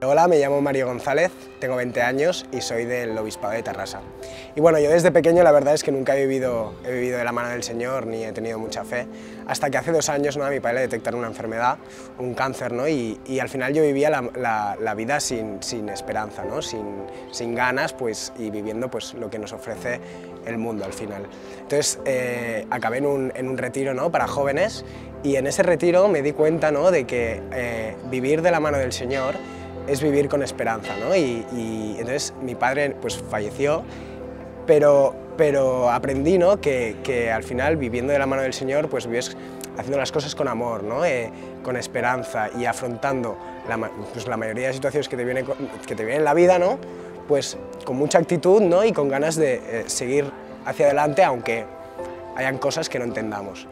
Hola, me llamo Mario González, tengo 20 años y soy del Obispado de Tarrasa. Y bueno, yo desde pequeño la verdad es que nunca he vivido de la mano del Señor ni he tenido mucha fe, hasta que hace 2 años, ¿no?, a mi padre le detectaron una enfermedad, un cáncer, ¿no?, y al final yo vivía la vida sin esperanza, ¿no?, sin ganas, pues, y viviendo pues, lo que nos ofrece el mundo al final. Entonces acabé en un retiro, ¿no?, para jóvenes, y en ese retiro me di cuenta, ¿no?, de que vivir de la mano del Señor es vivir con esperanza, ¿no? Y entonces mi padre pues falleció, pero aprendí, ¿no?, que al final viviendo de la mano del Señor pues vives haciendo las cosas con amor, ¿no?, con esperanza y afrontando la mayoría de situaciones que te vienen en la vida, ¿no?, pues con mucha actitud, ¿no?, y con ganas de seguir hacia adelante aunque hayan cosas que no entendamos.